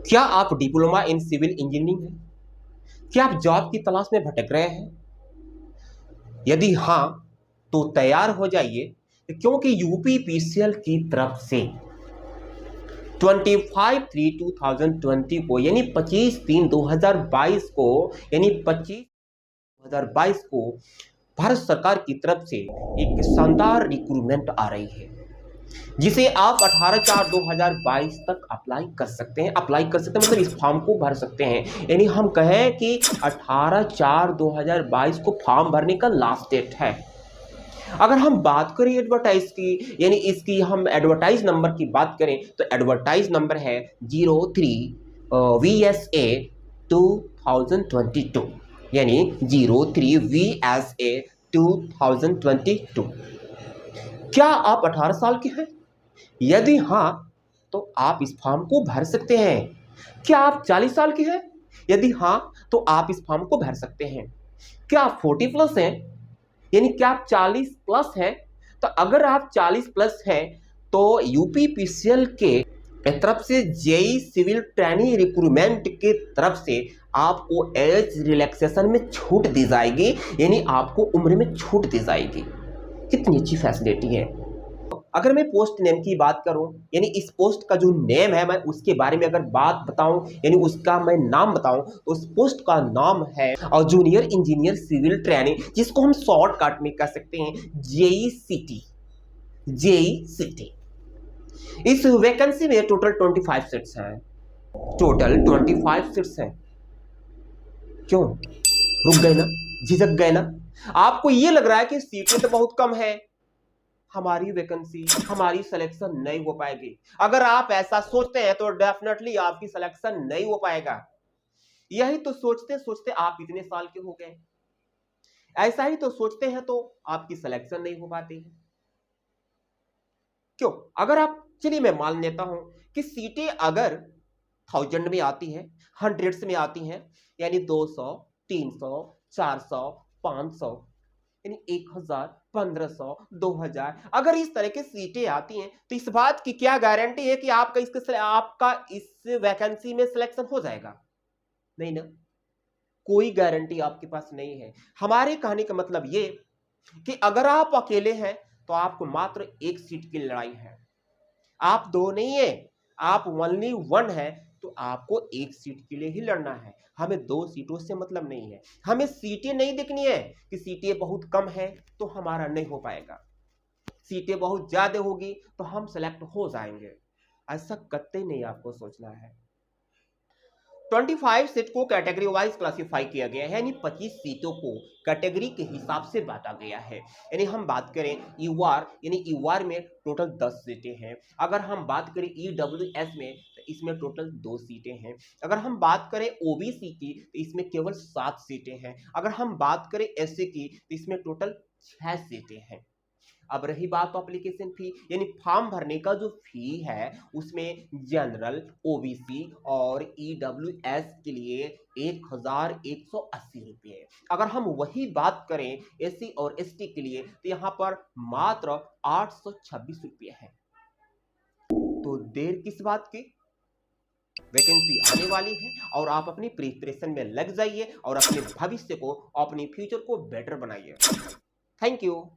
क्या आप diploma in civil engineering है? क्या आप जॉब की तलाश में भटक रहे हैं? यदि हाँ, तो तैयार हो जाइए, क्योंकि यूपीपीसीएल की तरफ से 25/3/2020 को यानी 25/3/2022 को यानी 25/2022 को भारत सरकार की तरफ से एक शानदार रिक्रूटमेंट आ रही है, जिसे आप 18/4/2022 तक अप्लाई कर सकते हैं मतलब इस फॉर्म को भर सकते हैं। यानी हम कहें कि 18/4/2022 को फॉर्म भरने का लास्ट डेट है। अगर हम बात करें एडवर्टाइज की, यानी इसकी हम एडवर्टाइज नंबर की बात करें तो एडवर्टाइज नंबर है 03VSA 2022, यानी 03VSA 2022। क्या आप 18 साल के हैं? यदि हाँ, तो आप इस फॉर्म को भर सकते हैं। क्या आप 40 साल के हैं? यदि हाँ, तो आप इस फॉर्म को भर सकते हैं। क्या आप 40 प्लस हैं, यानी क्या आप 40 प्लस हैं? तो अगर आप 40 प्लस हैं तो यूपीपीसीएल के तरफ से जेई सिविल ट्रेनिंग रिक्रूटमेंट के तरफ से आपको एज रिलैक्सेशन में छूट दी जाएगी, यानी आपको उम्र में छूट दी जाएगी। कितनी अच्छी फैसिलिटी है। अगर मैं पोस्ट नेम की बात करूं, यानी इस पोस्ट का जो नेम है, मैं उसके बारे में अगर बात बताऊं, यानी उसका मैं नाम बताऊं, तो उस पोस्ट का नाम है और जूनियर इंजीनियर सिविल ट्रेनिंग, जिसको हम शॉर्टकट में कह सकते हैं जेईसीटी। जेईसीटी। इस वैकेंसी में टोटल 25 सीट्स हैं। टोटल 25 सीट्स हैं। क्यों रुक गए ना, झिझक गए ना? आपको ये लग रहा है कि सीटें तो बहुत कम है, हमारी वैकेंसी, हमारी सिलेक्शन नहीं हो पाएगी। अगर आप ऐसा सोचते हैं तो डेफिनेटली आपकी सिलेक्शन नहीं हो पाएगा। यही तो सोचते सोचते आप इतने साल के हो गए। ऐसा ही तो सोचते हैं तो आपकी सिलेक्शन नहीं हो पाती है। क्यों? अगर आप, चलिए मैं मान लेता हूं कि सीटें अगर 1000 में आती है, 100 में आती हैं, यानी 200, 300, 400, 500, यानी 1000, 1500, 2000, अगर इस तरह की सीटें आती हैं तो इस बात की क्या गारंटी है कि आपका इस वैकेंसी में सिलेक्शन हो जाएगा? नहीं ना, कोई गारंटी आपके पास नहीं है। हमारे कहने का मतलब ये कि अगर आप अकेले हैं तो आपको मात्र एक सीट की लड़ाई है। आप दो नहीं है, आप ओनली वन है, तो आपको एक सीट के लिए ही लड़ना है। हमें दो सीटों से मतलब नहीं है। हमें सीटें नहीं देखनी है कि सीटें बहुत कम है तो हमारा नहीं हो पाएगा, सीटें बहुत ज्यादा होगी तो हम सेलेक्ट हो जाएंगे। ऐसा कतई नहीं आपको सोचना है। 25 सीट को कैटेगरी वाइज क्लासिफाई किया गया है, यानी 25 सीटों को कैटेगरी के हिसाब से बांटा गया है। यानी हम बात करें यूआर, यानी यूआर में टोटल 10 सीटें हैं। अगर हम बात करें ईडब्ल्यूएस में तो इसमें टोटल 2 सीटें हैं। अगर हम बात करें ओबीसी की तो इसमें केवल 7 सीटें हैं। अगर हम बात करें एससी की तो इसमें टोटल 6 सीटें हैं। अब रही बात एप्लीकेशन फी, यानी फॉर्म भरने का जो फी है उसमें जनरल, ओबीसी और ईडब्ल्यूएस के लिए 1180 रुपये। अगर हम वही बात करें एससी और एसटी के लिए तो यहाँ पर मात्र 826 रुपये है। तो देर किस बात की, वैकेंसी आने वाली है और आप अपनी प्रिपरेशन में लग जाइए और अपने भविष्य को, अपने फ्यूचर को बेटर बनाइए। Thank you.